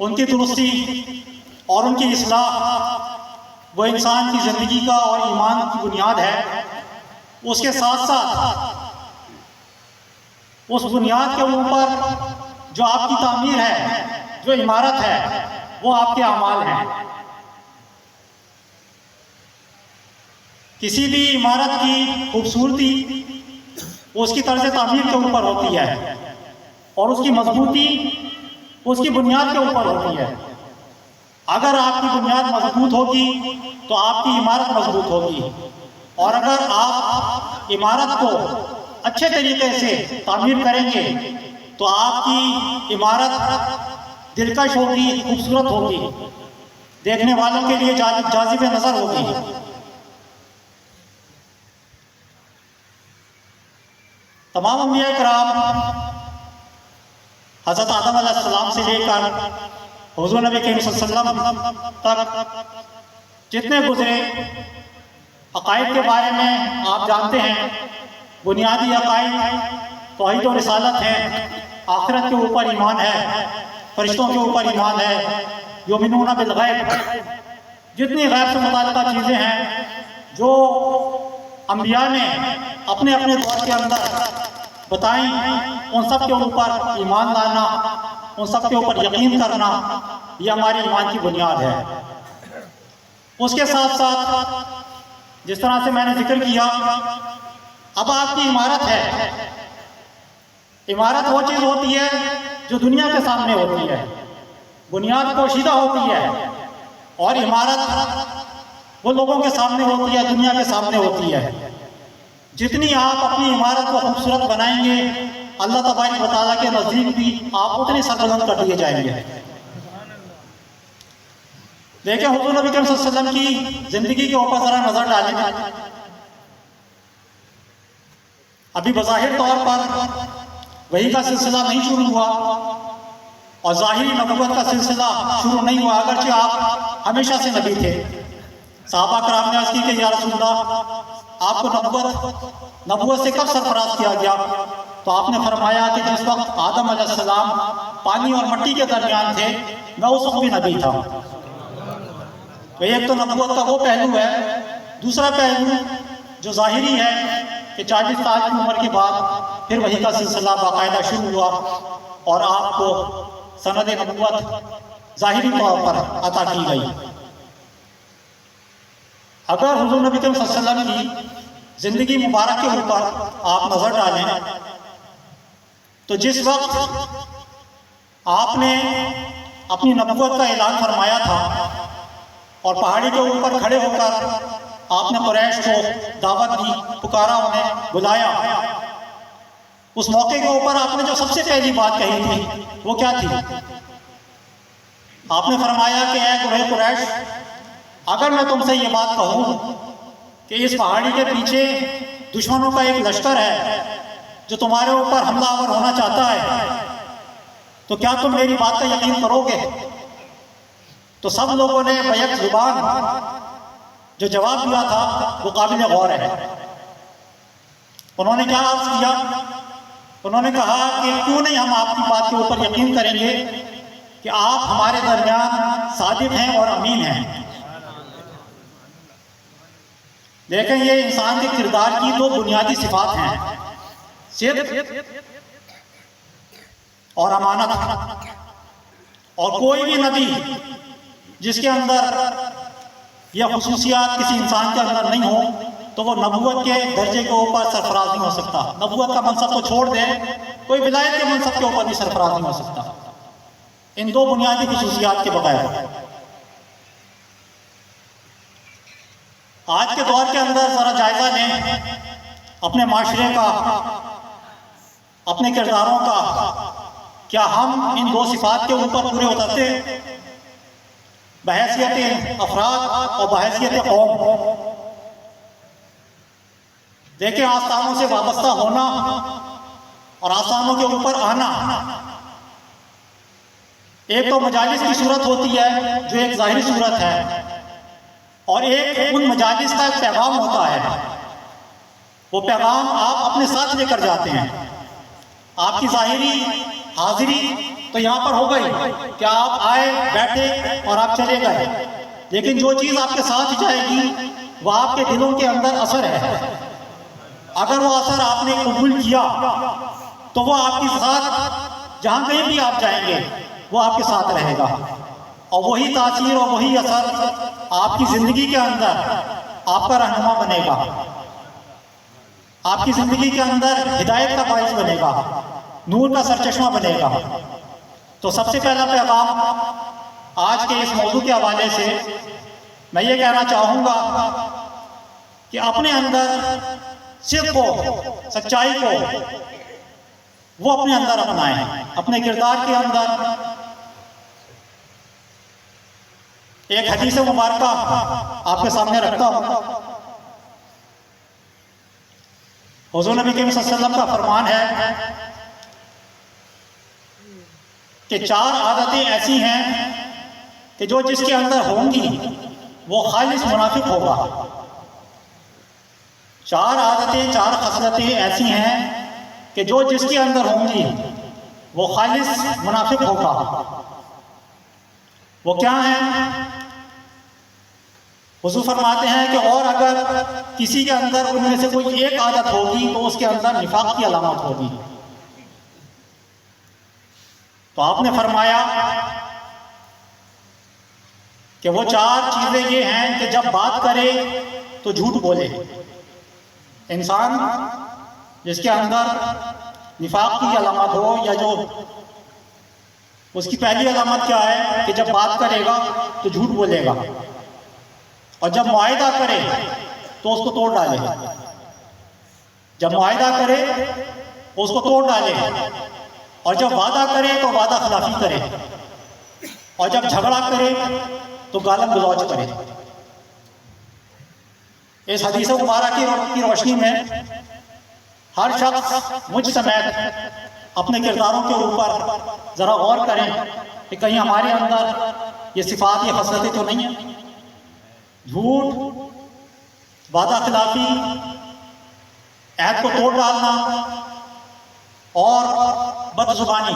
ان کی درستی اور ان کی اصلاح وہ انسان کی زندگی کا اور ایمان کی بنیاد ہے۔ اس کے ساتھ ساتھ اس بنیاد کے اوپر جو آپ کی تعمیر ہے، جو عمارت ہے، وہ آپ کے اعمال ہیں۔ کسی بھی عمارت کی خوبصورتی اس کی طرز تعمیر کے اوپر ہوتی ہے، اور اس کی مضبوطی اس کی بنیاد کے اوپر ہوتی ہے۔ اگر آپ کی بنیاد مضبوط ہوگی تو آپ کی عمارت مضبوط ہوگی، اور اگر آپ عمارت کو اچھے طریقے سے تعمیر کریں گے تو آپ کی عمارت دلکش ہوگی، خوبصورت ہوگی، دیکھنے والوں کے لیے جاذب نظر ہوگی۔ تمام انبیاء کرام حضرت آدم علیہ السلام سے لے کر حضور نبی کریم صلی اللہ علیہ وسلم تک جتنے گزرے، عقائد کے بارے میں آپ جانتے ہیں۔ بنیادی عقائد توحید و رسالت ہیں، آخرت کے اوپر ایمان ہے، فرشتوں کے اوپر ایمان ہے، یؤمنون بالغیب، جتنی غیب سے متعلقہ چیزیں ہیں جو انبیاء نے اپنے اپنے دور کے اندر بتائیں، ان سب کے اوپر ایمان لانا، ان سب کے اوپر یقین کرنا، یہ ہماری ایمان کی بنیاد ہے۔ اس کے ساتھ ساتھ جس طرح سے میں نے ذکر کیا، اب آپ کی عمارت ہے۔ عمارت وہ چیز ہوتی ہے جو دنیا کے سامنے ہوتی ہے، بنیاد پوشیدہ ہوتی ہے، اور عمارت وہ لوگوں کے سامنے ہوتی ہے، دنیا کے سامنے ہوتی ہے۔ جتنی آپ اپنی عمارت کو خوبصورت بنائیں گے، اللہ تبارک و تعالیٰ کے نزدیک بھی آپ اتنے سربلند کر دیے جائیں گے۔ دیکھیں حضور نبی کریم صلی اللہ علیہ وسلم کی زندگی کے اوپر ذرا نظر ڈالیں۔ ابھی بظاہر طور پر وحی کا سلسلہ نہیں شروع ہوا، اور ظاہری نبوت کا سلسلہ شروع نہیں ہوا، اگرچہ آپ ہمیشہ سے نبی تھے۔ صحابہ کرام نے عرض کی کہ یا رسول اللہ، آپ کو نبوت سے کب سرفراز کیا گیا؟ تو آپ نے فرمایا کہ جس وقت آدم علیہ السلام پانی اور مٹی کے درمیان تھے، میں اس وقت بھی نبی تھا۔ تو ایک تو نبوت کا وہ پہلو ہے۔ دوسرا پہلو جو ظاہری ہے کہ 40 سال کی عمر کے بعد پھر وحی کا سلسلہ باقاعدہ شروع ہوا، اور آپ کو سند نبوت ظاہری طور پر عطا کی گئی۔ اگر حضور نبی کریم صلی اللہ علیہ وسلم کی زندگی مبارک کے اوپر آپ نظر ڈالیں تو جس وقت آپ نے اپنی نبوت کا اعلان فرمایا تھا اور پہاڑی کے اوپر کھڑے ہو کر آپ نے قریش کو دعوت دی، پکارا، انہیں بلایا، اس موقع کے اوپر آپ نے جو سب سے پہلی بات کہی تھی وہ کیا تھی؟ آپ نے فرمایا کہ اے گروہ قریش، اگر میں تم سے یہ بات کہوں کہ اس پہاڑی کے پیچھے دشمنوں کا ایک لشکر ہے جو تمہارے اوپر حملہ آور ہونا چاہتا ہے، تو کیا تم میری بات کا یقین کرو گے؟ تو سب لوگوں نے بیک زبان جو جواب دیا تھا وہ قابل غور ہے۔ انہوں نے کیا عرض کیا؟ انہوں نے کہا کہ کیوں نہیں ہم آپ کی بات کے اوپر یقین کریں گے کہ آپ ہمارے درمیان صادق ہیں اور امین ہیں۔ دیکھیں یہ انسان کے کردار کی دو بنیادی صفات ہیں، صدق اور امانت۔ اور کوئی بھی نبی جس کے اندر یہ خصوصیات کسی انسان کے اندر نہیں ہو تو وہ نبوت کے درجے کے اوپر سرفراز نہیں ہو سکتا۔ نبوت کا منصب تو چھوڑ دیں، کوئی ولایت کے منصب کے اوپر بھی سرفراز نہیں ہو سکتا ان دو بنیادی خصوصیات کے بغیر۔ آج کے دور کے اندر ذرا جائزہ لیں اپنے معاشرے کا، اپنے کرداروں کا، کیا ہم ان دو صفات کے اوپر پورے اترتے ہیں بحیثیت افراد اور بحیثیت قوم؟ دیکھیں آستانوں سے وابستہ ہونا اور آستانوں کے اوپر آنا، ایک تو مجالس کی صورت ہوتی ہے جو ایک ظاہری صورت ہے، اور ایک ان مجالس کا ایک پیغام ہوتا ہے۔ وہ پیغام آپ اپنے ساتھ لے کر جاتے ہیں۔ آپ کی ظاہری حاضری تو یہاں پر ہو گئی کہ آپ آئے بیٹھے اور آپ چلے گئے، لیکن جو چیز آپ کے ساتھ جائے گی وہ آپ کے دلوں کے اندر اثر ہے. اگر وہ اثر آپ نے قبول کیا تو وہ آپ کے ساتھ جہاں کہیں بھی آپ جائیں گے وہ آپ کے ساتھ رہے گا، اور وہی تاثیر اور وہی اثر آپ کی زندگی کے اندر آپ کا رہنما بنے گا، آپ کی زندگی کے اندر ہدایت کا باعث بنے گا، نور کا سرچشمہ بنے گا. تو سب سے پہلا پیغام آج کے اس موضوع کے حوالے سے میں یہ کہنا چاہوں گا کہ اپنے اندر صدق کو، سچائی کو وہ اپنے اندر اپنائیں. اپنے کردار کے اندر ایک حدیث مبارکہ آپ کے سامنے رکھتا ہوں. حضور نبی کریم صلی اللہ علیہ وسلم کا فرمان ہے کہ 4 عادتیں ایسی ہیں کہ جو جس کے اندر ہوں گی وہ خالص منافق ہوگا. 4 عادتیں، 4 خصلتیں ایسی ہیں کہ جو جس کے اندر ہوں گی وہ خالص منافق ہوگا. وہ کیا ہیں؟ حضور فرماتے ہیں کہ اور اگر کسی کے اندر ان میں سے کوئی ایک عادت ہوگی تو اس کے اندر نفاق کی علامت ہوگی. تو آپ نے فرمایا کہ وہ 4 چیزیں یہ ہیں کہ جب بات کرے تو جھوٹ بولے. انسان جس کے اندر نفاق کی علامت ہو، یا جو اس کی پہلی علامت کیا ہے کہ جب بات کرے گا تو جھوٹ بولے گا، اور جب معاہدہ کرے تو اس کو توڑ ڈالے گا. جب معاہدہ کرے اس کو توڑ ڈالے گا، اور جب وعدہ کرے تو وعدہ خلافی کرے، اور جب جھگڑا کرے تو گالم گلوچ کرے. اس حدیث مبارکہ کی روشنی میں ہر شخص مجھ سمیت اپنے کرداروں کے اوپر ذرا غور کریں کہ کہیں ہمارے اندر یہ صفات، یہ خصلتیں تو نہیں ہیں. جھوٹ، وعدہ خلافی، عہد کو توڑ ڈالنا اور بد زبانی.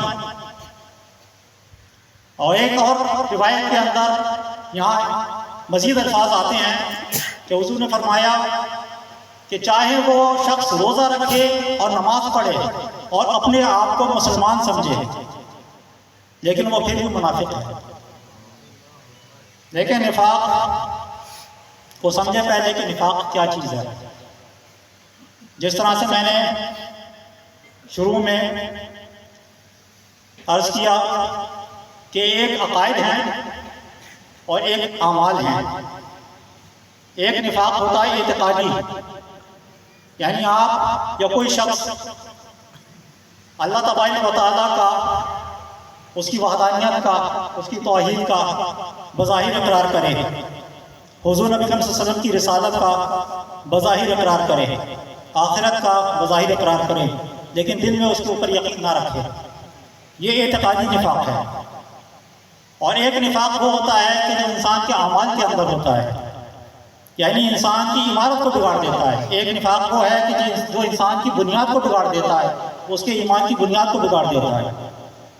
اور ایک اور روایت کے اندر یہاں مزید الفاظ آتے ہیں کہ حضور نے فرمایا کہ چاہے وہ شخص روزہ رکھے اور نماز پڑھے اور اپنے آپ کو مسلمان سمجھے، لیکن وہ پھر بھی منافق ہے. لیکن نفاق کو سمجھے پہلے کہ نفاق کیا چیز ہے. جس طرح سے میں نے شروع میں عرض کیا کہ ایک عقائد ہیں اور ایک اعمال ہیں. ایک نفاق ہوتا ہے اعتقادی، یعنی آپ یا کوئی شخص اللہ تبارک و تعالیٰ کا، اس کی وحدانیت کا، اس کی توحید کا بظاہر اقرار کرے، حضور نبی کریم صلی اللہ علیہ وسلم کی رسالت کا بظاہر اقرار کرے، آخرت کا بظاہر اقرار کرے، لیکن دل میں اس کے اوپر یقین نہ رکھے. یہ اعتقادی نفاق ہے. اور ایک نفاق وہ ہوتا ہے کہ جو انسان کے اعمال کے اندر ہوتا ہے، یعنی انسان کی عمارت کو بگاڑ دیتا ہے. ایک نفاق وہ ہے کہ جو انسان کی بنیاد کو بگاڑ دیتا ہے، اس کے ایمان کی بنیاد کو بگاڑ دیتا ہے.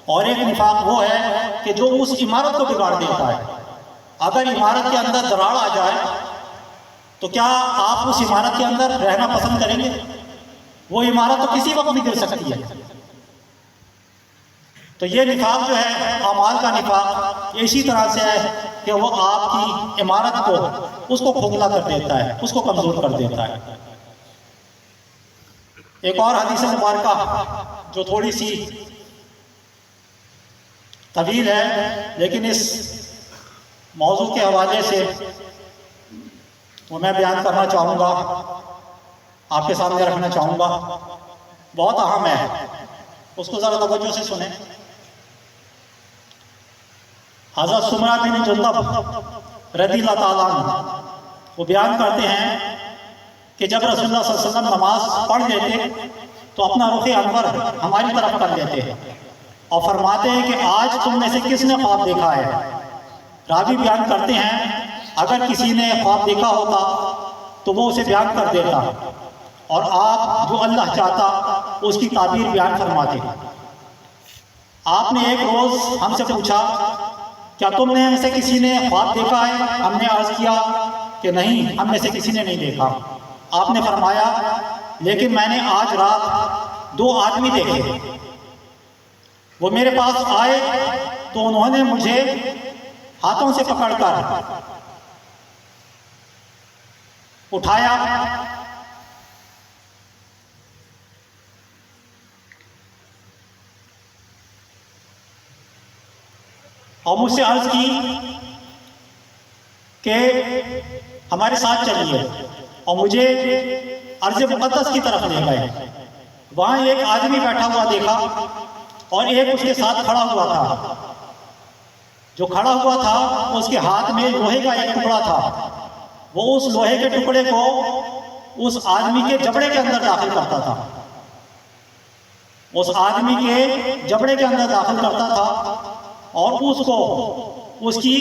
اور ایک نفاق وہ ہے کہ جو اس عمارت کو بگاڑ دیتا ہے. اگر عمارت کے اندر دراڑ آ جائے تو کیا آپ اس عمارت کے اندر رہنا پسند کریں گے؟ وہ عمارت تو کسی وقت بھی گر سکتی ہے. تو یہ نفاق جو ہے، اعمال کا نفاق، اسی طرح سے ہے کہ وہ آپ کی عمارت کو، اس کو کھوکھلا کر دیتا ہے، اس کو کمزور کر دیتا ہے. ایک اور حدیث مبارکہ جو تھوڑی سی طویل ہے لیکن اس موضوع کے حوالے سے وہ میں بیان کرنا چاہوں گا، آپ کے سامنے رکھنا چاہوں گا. بہت اہم ہے، اس کو ذرا توجہ سے سنیں. حضرت سمرہ بن جندب رضی اللہ تعالیٰ عنہ وہ بیان کرتے ہیں کہ جب رسول اللہ صلی اللہ علیہ وسلم نماز پڑھ لیتے تو اپنا رخ انور ہماری طرف کر لیتے اور فرماتے ہیں کہ آج تم میں سے کس نے خواب دیکھا ہے؟ راوی بیان کرتے ہیں اگر کسی نے خواب دیکھا ہوتا تو وہ اسے بیان کر دیتا، اور آپ جو اللہ چاہتا اس کی تعبیر بیان فرماتے. آپ نے ایک روز ہم سے پوچھا کیا تم نے میں سے کسی نے خواب دیکھا ہے؟ ہم نے عرض کیا کہ نہیں، ہم میں سے کسی نے نہیں دیکھا۔ آپ نے فرمایا لیکن میں نے آج رات 2 آدمی دیکھے، وہ میرے پاس آئے تو انہوں نے مجھے ہاتھوں سے پکڑ کر اٹھایا اور مجھ سے عرض کی کہ ہمارے ساتھ چلیے، اور مجھے ارض مقدس کی طرف لے گئے۔ وہاں ایک آدمی بیٹھا ہوا دیکھا اور ایک اس کے ساتھ کھڑا ہوا تھا۔ جو کھڑا ہوا تھا اس کے ہاتھ میں لوہے کا ایک ٹکڑا تھا، وہ اس لوہے کے ٹکڑے کو اس آدمی کے جبڑے کے اندر داخل کرتا تھا، اس آدمی کے جبڑے کے اندر داخل کرتا تھا اور اس کو اس کی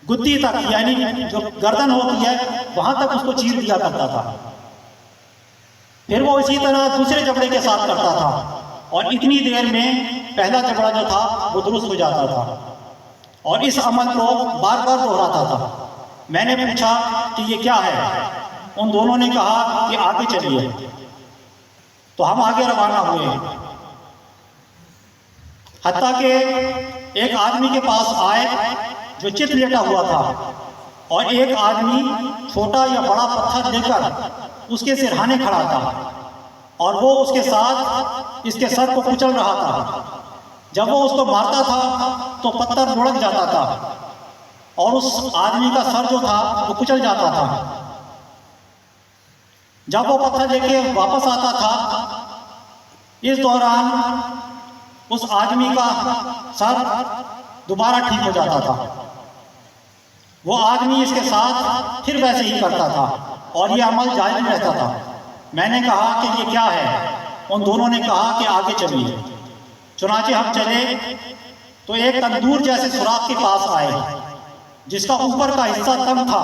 گدی تک، یعنی جو گردن ہوتی ہے وہاں تک اس کو چیر دیا کرتا تھا۔ پھر وہ اسی طرح دوسرے جبڑے کے ساتھ کرتا تھا اور اتنی دیر میں پہلا جبڑا جو تھا وہ درست ہو جاتا تھا، اور اس عمل کو بار بار دہراتا تھا۔ میں نے پوچھا کہ یہ کیا ہے؟ ان دونوں نے کہا کہ آگے چلیے۔ تو ہم آگے روانہ ہوئے، حتیٰ کہ ایک آدمی کے پاس آئے جو چت لیٹا ہوا تھا، اور ایک آدمی چھوٹا یا بڑا پتھر لے کر اس کے سرہانے کھڑا تھا، اور وہ اس کے ساتھ اس کے سر کو کچل رہا تھا۔ جب وہ اس کو مارتا تھا تو پتھر لڑک جاتا تھا اور اس آدمی کا سر جو تھا وہ کچل جاتا تھا۔ جب وہ پتھر لے کے واپس آتا تھا، اس دوران اس آدمی کا سر دوبارہ ٹھیک ہو جاتا تھا۔ وہ آدمی اس کے ساتھ پھر ویسے ہی کرتا تھا اور یہ عمل جاری رہتا تھا۔ میں نے کہا کہ یہ کیا ہے؟ ان دونوں نے کہا کہ آگے چلیے۔ چنانچہ ہم چلے تو ایک تندور جیسے سوراخ کے پاس آئے، جس کا اوپر کا حصہ تنگ تھا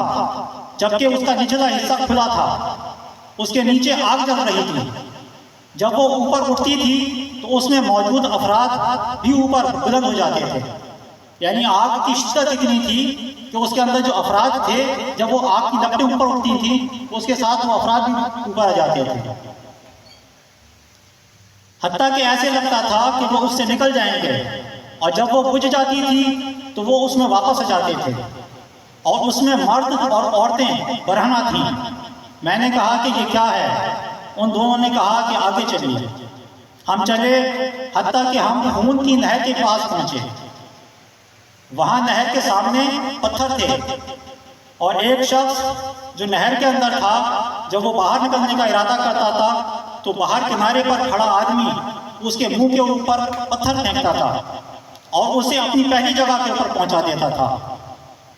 جبکہ اس کا نچلا حصہ کھلا تھا۔ اس کے نیچے آگ جل رہی تھی۔ جب وہ اوپر اٹھتی تھی تو اس میں موجود افراد بھی اوپر بلند ہو جاتے تھے، یعنی آگ کی شدت اتنی تھی کہ اس کے اندر جو افراد تھے جب وہ آگ کی لپٹیں اوپر اٹھتی تھیں اس کے ساتھ وہ افراد بھی اوپر آ جاتے تھے، حتیٰ کہ ایسے لگتا تھا کہ وہ اس سے نکل جائیں گے، اور جب وہ بجھ جاتی تھی تو وہ اس میں واپس آ جاتے تھے، اور اس میں مرد اور عورتیں برہنہ تھیں۔ میں نے کہا کہ یہ کیا ہے؟ ان دونوں نے کہا کہ آگے چلیے۔ ہم چلے حتیٰ کہ ہم خون کی نہر کے پاس پہنچے۔ وہاں نہر کے سامنے پتھر تھے، اور ایک شخص جو نہر کے اندر تھا جب وہ باہر نکلنے کا ارادہ کرتا تھا تو باہر کنارے پر کھڑا آدمی اس کے منہ کے اوپر پتھر پھینکتا تھا اور اسے اپنی پہلی جگہ کے اوپر پہنچا دیتا تھا۔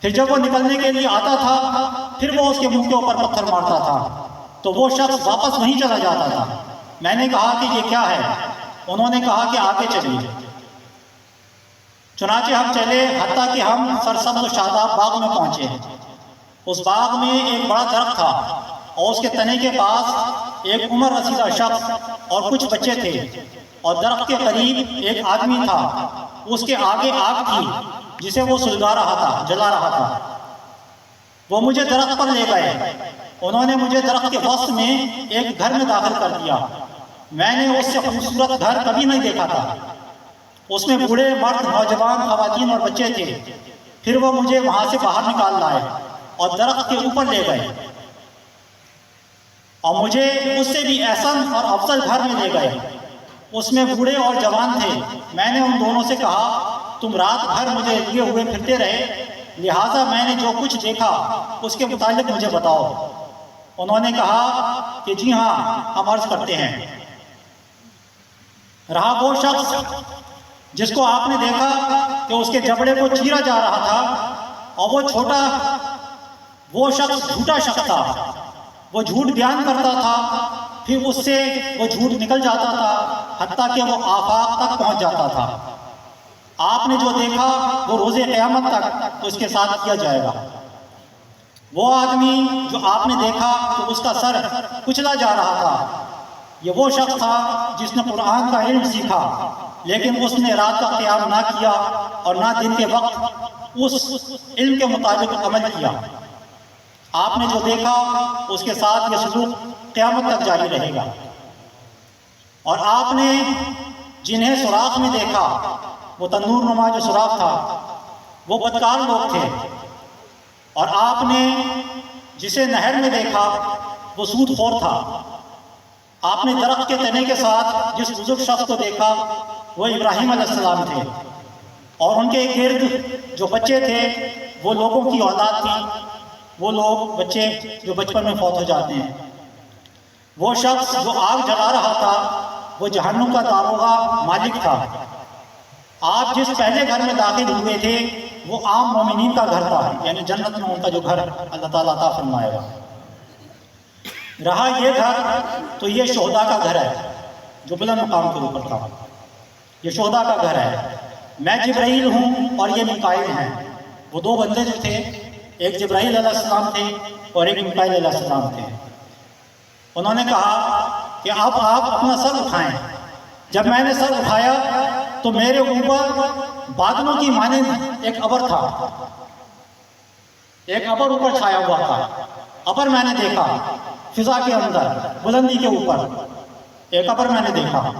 پھر جب وہ نکلنے کے لیے آتا تھا پھر وہ اس کے منہ کے اوپر پتھر مارتا تھا تو وہ شخص واپس نہیں چلا جاتا تھا۔ میں نے کہا کہ یہ کیا ہے؟ انہوں نے کہا کہ آگے چلیے۔ چنانچہ ہم چلے حتیٰ کہ ہم سرسبز و شاداب باغ میں پہنچے۔ اس باغ میں ایک بڑا درخت تھا اور اس کے تنے کے پاس ایک عمر رسیدہ شخص اور کچھ بچے تھے، اور درخت کے قریب ایک آدمی تھا، اس کے آگے آگ تھی جسے وہ سلگا رہا تھا، جلا رہا تھا۔ وہ مجھے درخت پر لے گئے۔ انہوں نے مجھے درخت کے وسط میں ایک گھر میں داخل کر دیا۔ میں نے اس سے خوبصورت گھر کبھی نہیں دیکھا تھا۔ اس میں بوڑھے، مرد، نوجوان، خواتین اور بچے تھے۔ پھر وہ مجھے وہاں سے باہر نکال لائے اور درخت کے اوپر لے گئے، اور مجھے اس سے بھی احسن اور افضل گھر میں لے گئے۔ اس میں بوڑھے اور جوان تھے۔ میں نے ان دونوں سے کہا تم رات بھر مجھے لیے ہوئے پھرتے رہے، لہٰذا میں نے جو کچھ دیکھا اس کے متعلق مجھے بتاؤ۔ انہوں نے کہا کہ جی ہاں، ہم عرض کرتے ہیں۔ رہا وہ شخص جس کو آپ نے دیکھا کہ اس کے جبڑے کو چیرا جا رہا تھا، اور وہ شخص جھوٹا شخص تھا۔ وہ جھوٹ بیان کرتا تھا، پھر اس سے وہ جھوٹ نکل جاتا تھا حتیٰ کہ وہ آفاق تک پہنچ جاتا تھا۔ آپ نے جو دیکھا وہ روز قیامت تک اس کے ساتھ کیا جائے گا۔ وہ آدمی جو آپ نے دیکھا کہ اس کا سر کچلا جا رہا تھا، یہ وہ شخص تھا جس نے قرآن کا علم سیکھا لیکن اس نے رات کا قیام نہ کیا اور نہ دن کے وقت اس علم کے مطابق عمل کیا۔ آپ نے جو دیکھا اس کے ساتھ یہ سلوک قیامت تک جاری رہے گا۔ اور آپ نے جنہیں سوراخ میں دیکھا، وہ تندور نما جو سوراخ تھا، وہ بدکار لوگ تھے۔ اور آپ نے جسے نہر میں دیکھا وہ سود خور تھا۔ آپ نے درخت کے تنے کے ساتھ جس بزرگ شخص کو دیکھا وہ ابراہیم علیہ السلام تھے، اور ان کے گرد جو بچے تھے وہ لوگوں کی اولاد تھی، وہ لوگ بچے جو بچپن میں فوت ہو جاتے ہیں۔ وہ شخص جو آگ جلا رہا تھا وہ جہنم کا داروغہ مالک تھا۔ آپ جس پہلے گھر میں داخل ہوئے تھے وہ عام مومنین کا گھر تھا، یعنی جنت میں ان کا جو گھر اللہ تعالیٰ عطا فرمائے گا۔ رہا یہ گھر تو یہ شہداء کا گھر ہے جو بلند مقام کے اوپر تھا، یہ شہداء کا گھر ہے۔ میں جبرائیل ہوں اور یہ میکائیل ہیں۔ وہ دو بندے جو تھے، ایک جبرائیل علیہ السلام تھے اور ایک میکائیل علیہ السلام تھے۔ انہوں نے کہا کہ اب آپ اپنا سر اٹھائیں۔ جب میں نے سر اٹھایا تو میرے اوپر بادلوں کی مانند ایک ابر تھا، ایک ابر اوپر چھایا ہوا تھا۔ ابر میں نے دیکھا فضا کے اندر، بلندی کے اوپر ایک ابر میں نے دیکھا۔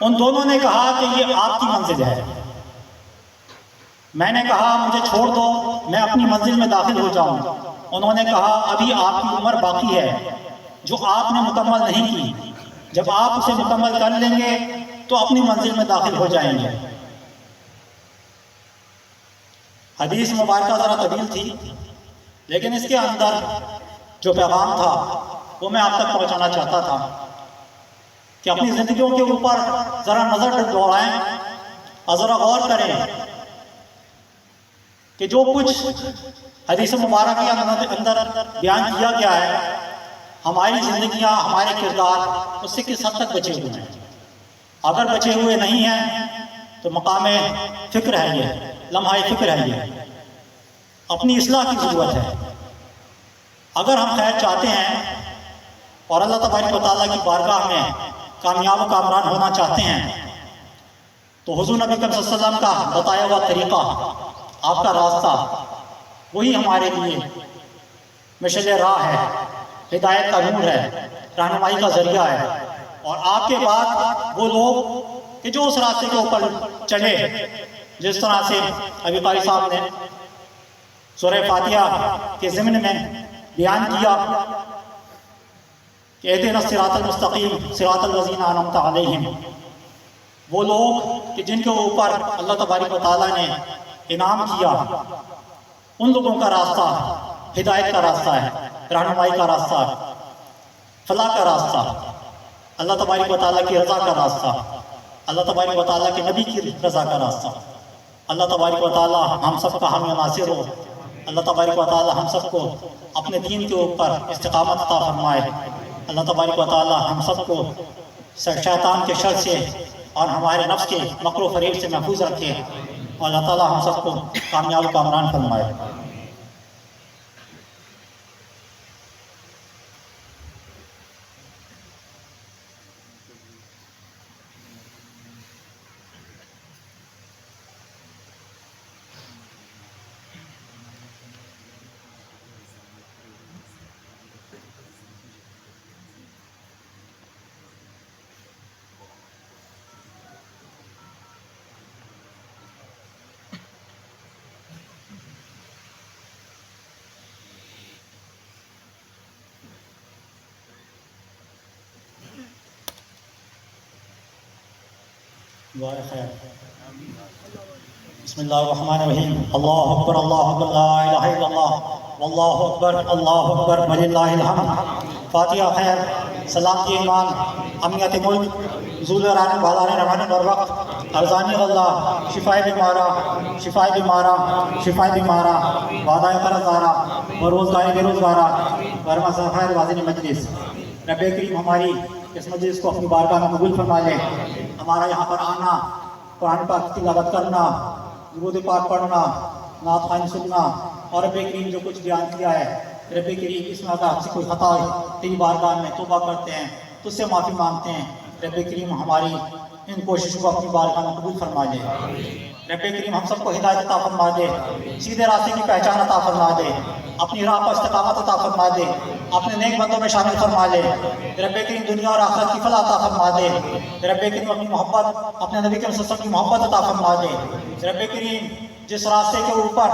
ان دونوں نے کہا کہ یہ آپ کی منزل ہے۔ میں نے کہا مجھے چھوڑ دو، میں اپنی منزل میں داخل ہو جاؤں۔ انہوں نے کہا ابھی آپ کی عمر باقی ہے جو آپ نے مکمل نہیں کی، جب آپ اسے مکمل کر لیں گے تو اپنی منزل میں داخل ہو جائیں گے۔ حدیث مبارکہ ذرا طویل تھی، لیکن اس کے اندر جو پیغام تھا وہ میں آپ تک پہنچانا چاہتا تھا کہ اپنی زندگیوں کے اوپر ذرا نظر دوڑائیں اور ذرا غور کریں کہ جو کچھ حدیث مبارکہ کے اندر بیان کیا گیا ہے، ہماری زندگیاں، ہمارے کردار اس سے کس حد تک بچے ہوئے ہیں۔ اگر بچے ہوئے نہیں ہیں تو مقام فکر ہے، یہ لمحہ فکر ہے، یہ اپنی اصلاح کی ضرورت ہے۔ اگر ہم خیر چاہتے ہیں اور اللہ تبارک و تعالیٰ کی بارگاہ میں کامیاب و کامران ہونا چاہتے ہیں تو حضور نبی کریم صلی اللہ علیہ وسلم کا بتایا ہوا طریقہ، آپ کا راستہ، وہی ہمارے لیے مشعل راہ ہے، ہدایت کا نور ہے، رہنمائی کا ذریعہ ہے۔ اور آپ کے بعد وہ لوگ کہ جو اس راستے کے اوپر چلے، جس طرح سے ابھی قاری صاحب نے سورہ فاتحہ کے ضمن میں بیان کیا کہ اہدنا الصراط المستقیم صراط الذین انعمت علیہم، وہ لوگ کہ جن کے اوپر اللہ تبارک و تعالیٰ نے انعام کیا، ان لوگوں کا راستہ ہدایت کا راستہ ہے، رہنمائی کا راستہ ہے، فلاح کا راستہ، اللہ تبارک و تعالیٰ کی رضا کا راستہ، اللہ تبارک و تعالیٰ کے نبی کی رضا کا راستہ۔ اللہ تبارک و تعالیٰ ہم سب کا حامی ناصر ہو۔ اللہ تبارک و تعالیٰ ہم سب کو اپنے دین کے اوپر استقامت عطا فرمائے۔ اللہ تبارک و تعالیٰ ہم سب کو شیطان کے شر سے اور ہمارے نفس کے مکر و فریب سے محفوظ رکھے، اور اللہ تعالیٰ ہم سب کو کامیاب و کامران فرمائے۔ دعائے خیر۔ بسم اللہ الرحمن الرحیم۔ اللہ اکبر اللہ اکبر لا الہ الا اللہ واللہ اکبر وللہ الحمد۔ فاتحہ خیر۔ سلامتی ایمان، امنیت ملک، حضور رانے بالارے روانے بر وقت، ارزانی اللہ، شفائے بیمارہ، شفائے بیمارہ، شفائے بیمارہ، وعدہ قرض دارہ و روزگار بے روزگارہ، ورمہ خیر واضح مجلس۔ رب کریم ہماری اس مجلس کو اپنی بارگاہ میں قبول فرما لے۔ ہمارا یہاں پر آنا، قرآن پاک کی تلاوت کرنا، درود پاک پڑھنا، نعت خوانی سننا، اور رب کریم جو کچھ بیان کیا ہے، رب کریم اس میں اگر ہم سے کوئی خطا ہے تیری بارگاہ میں توبہ کرتے ہیں، تجھ سے معافی مانگتے ہیں، رب کریم ہماری ان کوششوں کو اپنی بارگاہ میں قبول فرما دے۔ رب کریم ہم سب کو ہدایت عطا فرما دے، سیدھے راستے کی پہچان عطا فرما دے، اپنی راہ پر استقامت عطا فرما دے، اپنے نیک بندوں میں شامل فرما لے۔ رب کریم دنیا اور آخرت کی فلاح عطا فرما دے۔ رب کریم اپنی محبت، اپنے نبی کریم صلی اللہ علیہ وسلم کی محبت عطا فرما دے۔ رب کریم جس راستے کے اوپر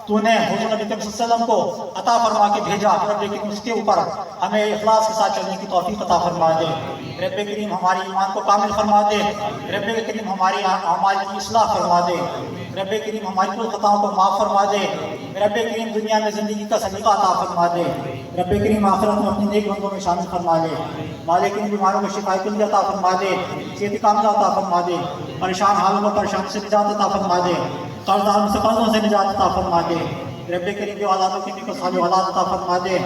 تو نے حضور نبی کریم صلی اللہ علیہ وسلم کو عطا فرما کے بھیجا، رب کریم اس کے اوپر ہمیں اخلاص کے ساتھ چلنے کی توفیق عطا فرما دے۔ رب کریم ہماری ایمان کو کامل فرما دے۔ رب کریم ہماری اعمال کی اصلاح فرما دے۔ رب کریم ہماری کل خطاؤں کو معاف فرما دے۔ رب کریم دنیا میں زندگی کا سلیقہ عطا فرما دے۔ رب کریم آخرت میں اپنے نیک بندوں میں شامل فرما دے۔ مالک کریم بیماروں کو شفا کلیہ عطا فرما دے، صحت کاملہ عطا فرما دے، پریشان حالوں میں پریشان سے نجات عطا فرما دے، قرض داروں سے قرضوں سے نجات عطا فرما دے۔ رب کریم جو اولادوں کی بھی کو صالح اولاد عطا فرما دے۔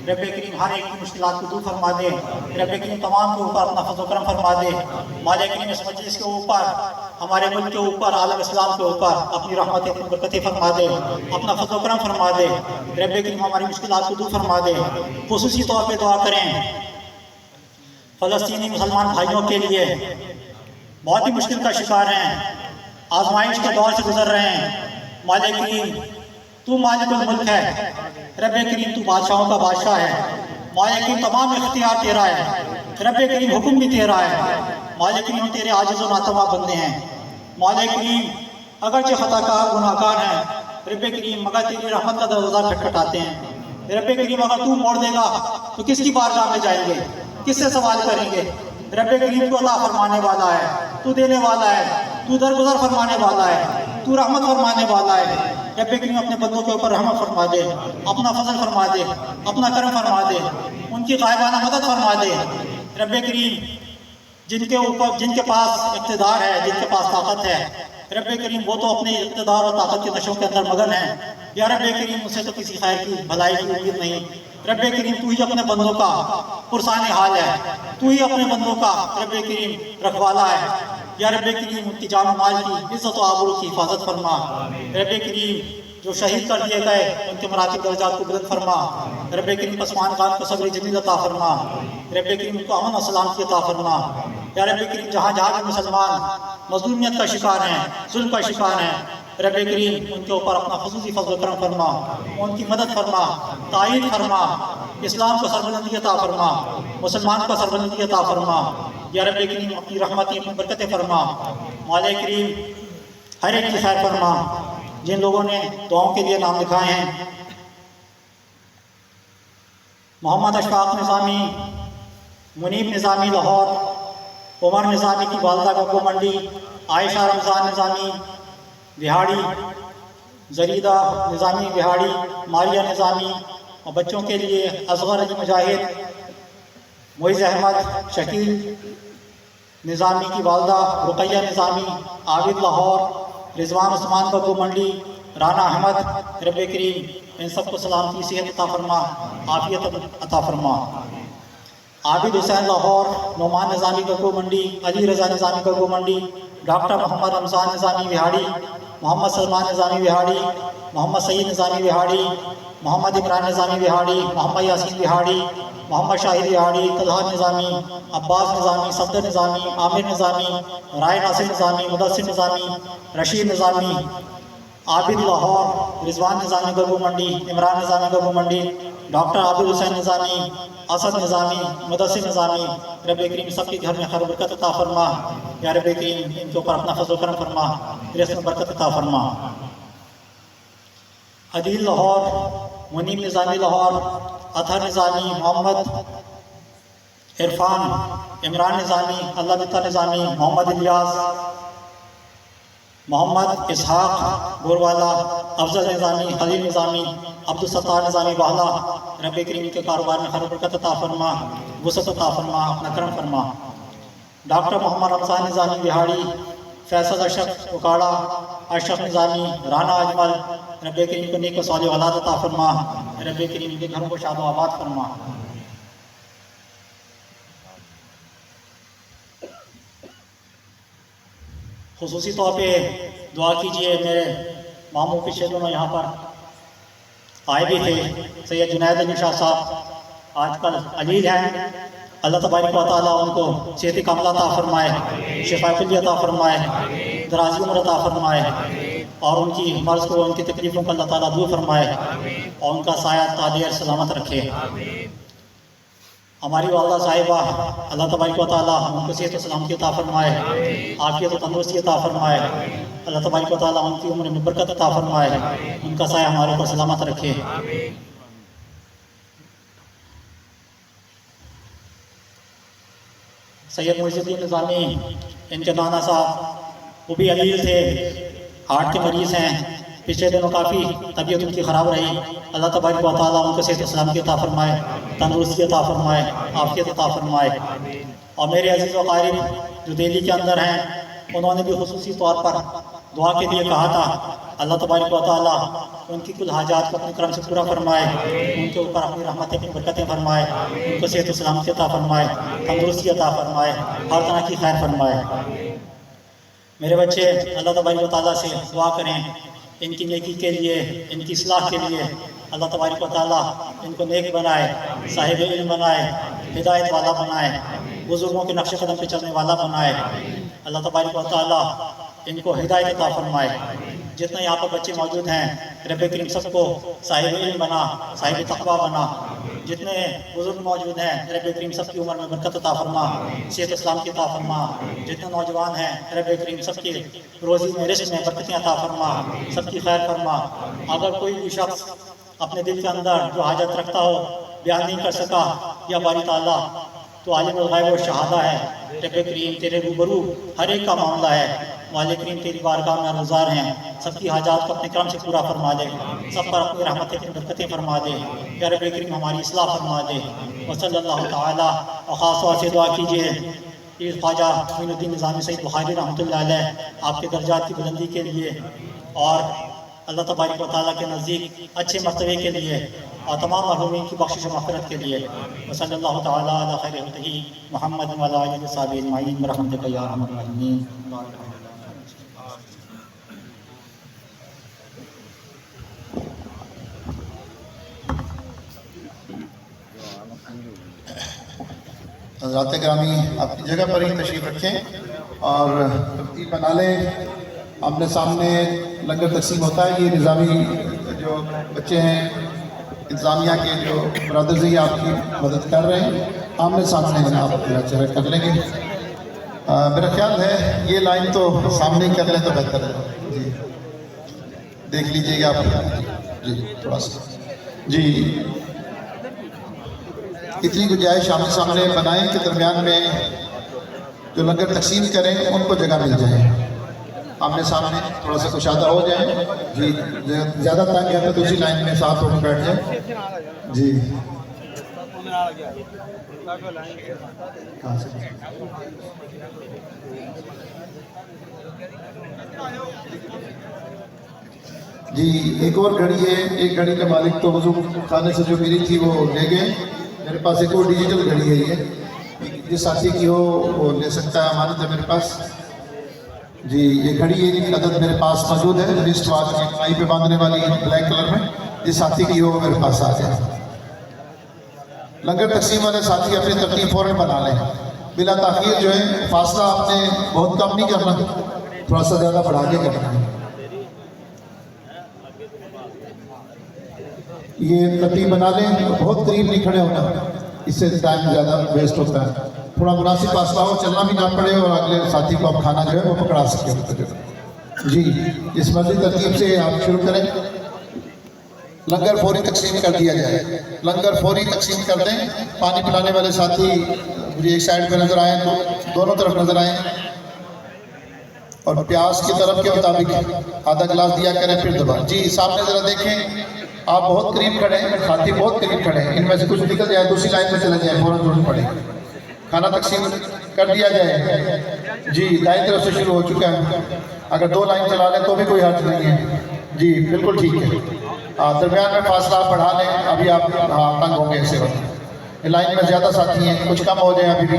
رب کریم ہر ایک کی مشکلات کو دور فرما دے۔ رب کریم تمام کے اوپر اپنا فضل و کرم فرما دے۔ مالک کریم اس مجلس کے اوپر، ہمارے ملک کے اوپر، عالم اسلام کے اوپر اپنی رحمت، اپنی برکتیں فرما دے، اپنا فضل و کرم فرما دے۔ رب کریم ہماری مشکلات کو دور فرما دے۔ خصوصی طور پہ دعا کریں فلسطینی مسلمان بھائیوں کے لیے، بہت ہی مشکل کا شکار ہیں، آزمائش کے دور سے گزر رہے ہیں۔ مالک کریم تو مالک الملک ہے، رب کریم تو بادشاہوں کا بادشاہ ہے۔ مالک کریم تمام اختیار تیرا ہے، رب کریم حکم بھی تیرا ہے۔ مالک کریم تیرے عاجز و ناتواں بندے ہیں۔ مالک کریم اگرچہ خطا کار گناہ گار ہیں، رب کریم مگر تیری رحمت کا دروازہ کھٹکھٹاتے ہیں۔ رب کریم اگر تو موڑ دے گا تو کس کی بارگاہ میں جائیں گے، کس سے سوال کریں گے؟ رب کریم تو عطا فرمانے والا ہے، تو دینے والا ہے، تو درگزر فرمانے والا ہے، تو رحمت فرمانے والا ہے۔ رب کریم اپنے بندوں کے اوپر رحمت فرما دے، اپنا فضل فرما دے، اپنا کرم فرما دے، ان کی غائبانہ مدد فرما دے۔ رب کریم جن کے پاس اقتدار ہے، جن کے پاس طاقت ہے، رب کریم وہ تو اپنے اقتدار اور طاقت کے نشوں کے اندر مگن ہیں۔ یا رب کریم اسے تو کسی خیر کی بھلائی کی امید نہیں۔ رب کریم تو ہی اپنے بندوں کا پرسان حال ہے، تو ہی اپنے بندوں کا رب کریم رکھوالا ہے۔ یا رب کریم ان کی جان و مال کی عزت و آبرو کی حفاظت فرما۔ رب کریم جو شہید کر دیے گئے ان کے مراتب درجات کو بلند فرما۔ رب کریم عثمان خان کو صبر جمیل عطا فرما۔ رب کریم کو امن و سلامتی عطا فرما۔ یا رب کریم جہاں جہاں بھی مسلمان مظلومیت کا شکار ہیں، ظلم کا شکار ہیں، رب کریم ان کے اوپر اپنا خصوصی فضل و کرم فرما، ان کی مدد فرما، تائید فرما، اسلام کو سربلندی عطا فرما، مسلمان کو سربلندی عطا فرما۔ یا رب کریم اپنی رحمتیں، اپنی برکتیں فرما۔ مالک کریم ہر ایک کی خیر فرما۔ جن لوگوں نے دعاؤں کے لیے نام لکھائے ہیں، محمد اشفاق نظامی، منیب نظامی لاہور، عمر نظامی کی والدہ گگو منڈی، عائشہ رمضان نظامی بہاڑی، زریدہ نظامی بہاڑی، ماریہ نظامی، اور بچوں کے لیے اصغر علی مجاہد، معز احمد شکیل نظامی کی والدہ رقیہ نظامی، عابد لاہور، رضوان عثمان گگو منڈی، رانا احمد۔ رب کریم ان سب کو سلامتی، صحت عطا فرما، عافیت عطا فرما۔ عابد حسین لاہور، نعمان نظامی گگو منڈی، علی رضا نظامی گگو منڈی، ڈاکٹر محمد رمضان نظامی بہاڑی، محمد سلمان نظامی بہاڑی، محمد سعید نظامی بہاڑی، محمد عمران نظامی بہاڑی، محمد یاسین بہاڑی، محمد شاہد بہاڑی، طلحہ نظامی، عباس نظامی، صفدر نظامی، عامر نظامی، رائے ناصر نظامی، مدثر نظامی، رشید نظامی، عابد لاہور، رضوان نظامی گگو منڈی، عمران نظامی گگو منڈی، ڈاکٹر عابد حسین نظامی، اسد نظامی، مدثر نظامی۔ رب کریم سب کے گھر میں خیر و برکت عطا فرما۔ یا رب کریم ان کے اوپر اپنا فضل و کرم فرما، رزق میں برکت عطا فرما۔ عدیل لاہور، منیب نظامی لاہور، اطہر نظامی، محمد عرفان، عمران نظامی، اللہ بتا نظامی، محمد الیاس، محمد اسحاق گوروالا، افضل نظامی، خلیل نظامی، عبدالستار نظامی بہلا۔ رب کریم کے کاروبار میں خیر و برکت عطا فرما، وسعت عطا فرما، اپنا کرم فرما۔ ڈاکٹر محمد رمضان نظامی بہاڑی، فیصل اشرف اکاڑا، اشرف نظامی، رانا اجمل۔ رب کریم کو نیک و صالح اولاد عطا فرما۔ رب کریم کے گھروں کو شاد و آباد فرما۔ خصوصی طور پہ دعا کیجئے، میرے ماموں کے شہدوں میں یہاں پر آئے بھی تھے، سید جنید علی شاہ صاحب آج کل علیل ہیں، اللہ تبارک و تعالیٰ ان کو صحت کاملہ عطا فرمائے، شفا کلی عطا فرمائے، درازی عمر عطا فرمائے، اور ان کی مرض کو، ان کی تکلیفوں کو اللہ تعالیٰ دور فرمائے اور ان کا سایہ تادیر سلامت رکھے۔ ہماری والدہ صاحبہ، اللہ تبارک و تعالیٰ ان کو صحت و سلامتی عطا فرمائے، عافیت و تندرستی عطا فرمائے، اللہ تبارک و تعالیٰ ان کی عمر میں برکت عطا فرمائے، ان کا سایہ ہمارے اوپر سلامت رکھے۔ سید محی الدین نظامی، ان کے نانا صاحب وہ بھی علیل تھے، ہارٹ کے مریض ہیں، پچھلے دنوں کافی طبیعت ان کی خراب رہی، اللہ تبارک و تعالیٰ ان کو صحت و سلامتی عطا فرمائے، تندرستی عطا فرمائے، عافیت عطا فرمائے۔ اور میرے عزیز و قارب جو دہلی کے اندر ہیں، انہوں نے بھی خصوصی طور پر دعا کے لیے کہا تھا، اللہ تبارک و تعالیٰ ان کی کل حاجات کو اپنے کرم سے پورا فرمائے، ان کے اوپر اپنی رحمتیں، اپنی برکتیں فرمائے، ان کو صحت و سلامتی عطا فرمائے، تندرستی عطا فرمائے، ہر طرح کی خیر فرمائے۔ میرے بچے اللہ تبارک و تعالیٰ سے دعا کریں ان کی نیکی کے لیے، ان کی اصلاح کے لیے، اللہ تبارک و تعالیٰ ان کو نیک بنائے، صاحب علم بنائے، ہدایت والا بنائے، بزرگوں کے نقش قدم پہ چلنے والا بنائے، اللہ تبارک و تعالیٰ ان کو ہدایت عطا فرمائے۔ جتنے یہاں پر بچے موجود ہیں، رب کریم سب کو صاحب علم بنا، صاحب تقویٰ بنا۔ جتنے بزرگ موجود ہیں، رب کریم سب کی عمر میں برکت عطا فرما، صحت اسلام کی عطا فرما۔ جتنے نوجوان ہیں، رب کریم سب کی روزی میں، رزق میں برکتیں عطا فرما، سب کی خیر فرما۔ اگر کوئی بھی شخص اپنے دل کے اندر جو حاجت رکھتا ہو، بیان نہیں کر سکا، یا باری تعالیٰ تو عالم الغیب و شہادہ ہے، رب کریم تیرے روبرو ہر ایک کا معاملہ ہے، مالک کریم تیری بارگاہ میں گزار ہیں، سب کی حاجات کو اپنے کرم سے پورا فرما دے، سب پر اپنی رحمتیں، اپنی برکتیں فرما دے، یا رب کریم ہماری اصلاح فرما دے۔ وصلی اللہ تعالیٰ۔ اور خاص طور سے دعا کیجیے پیر خواجہ معین الدین نظامی سید بخاری رحمۃ اللہ علیہ، آپ کے درجات کی بلندی کے لیے اور اللہ تبارک و تعالیٰ کے نزدیک اچھے مرتبے کے لیے، اور تمام مرحومین کی بخشش و مغفرت کے لیے۔ وصلی اللہ تعالیٰ علی خیر خلقہ محمد و علی آلہ وصحبہ اجمعین برحمتک یا ارحم الراحمین۔ حضرات گرامی، اپنی جگہ پر ہی تشریف رکھیں اور ترتیب بنا لیں۔ آمنے سامنے لنگر تقسیم ہوتا ہے، یہ نظامی جو بچے ہیں، انتظامیہ کے جو برادرز ہیں، آپ کی مدد کر رہے ہیں، آمنے سامنے آپ چہرہ کر لیں گے۔ میرا خیال ہے یہ لائن تو سامنے ہی کر لیں تو بہتر ہے۔ جی دیکھ لیجئے گا آپ، جی تھوڑا سا، جی اتنی گنجائش آمنے سامنے بنائیں کہ درمیان میں جو لنگر تقسیم کریں ان کو جگہ مل جائے، آمنے سامنے تھوڑا سا کشادہ ہو جائیں۔ جی زیادہ تنگ ہے تو دوسری لائن میں ساتھ ہو کے بیٹھ جائیں۔ جی کہاں سے جی ایک اور گھڑی ہے، ایک گھڑی کا مالک تو وضو خانے سے جو میری تھی وہ لے گئے، میرے پاس ایک اور ڈیجیٹل گھڑی ہے، یہ جس ساتھی کی ہو وہ لے سکتا ہے، امانت ہے میرے پاس۔ جی یہ گھڑی ایک عدد میرے پاس موجود ہے، رسٹ واچ کلائی پہ باندھنے والی بلیک کلر میں، جس ساتھی کی ہو میرے پاس آ جائے۔ لنگر تقسیم والے ساتھی اپنی ترتیب فوراً بنا لیں، بلا تاخیر جو ہے، فاصلہ آپ نے بہت کم نہیں کرنا، تھوڑا سا زیادہ بڑھا کے کرنا ہے۔ یہ ترتیب بنا لیں، بہت قریب نہیں کھڑے ہونا، اس سے ٹائم زیادہ ویسٹ ہوتا ہے، تھوڑا مناسب فاصلہ ہو، چلنا بھی نہ پڑے اور اگلے ساتھی کو آپ کھانا جو ہے وہ پکڑا سکیں۔ جی اس مرضی ترتیب سے آپ شروع کریں۔ لنگر فوری تقسیم کر دیا جائے، لنگر فوری تقسیم کر دیں۔ پانی پلانے والے ساتھی مجھے ایک سائڈ پہ نظر آئیں تو دونوں طرف نظر آئیں، اور پیاس کی طرف کے مطابق آدھا گلاس دیا کریں، پھر دوبارہ۔ جی سامنے ذرا دیکھیں، آپ بہت قریب کھڑے ہیں، ساتھی بہت قریب کھڑے ہیں، ان میں سے کچھ نکل جائے دوسری لائن میں چلے جائیں، فوراً ضرورت پڑے۔ کھانا تقسیم کر دیا جائے۔ جی دائیں طرف سے شروع ہو چکا ہے، اگر دو لائن چلا لیں تو بھی کوئی حرج نہیں ہے۔ جی بالکل ٹھیک ہے، درمیان میں فاصلہ آپ بڑھا لیں، ابھی آپ تنگ ہوں گے اس سے۔ لائن میں زیادہ ساتھی ہیں، کچھ کم ہو جائیں ابھی بھی۔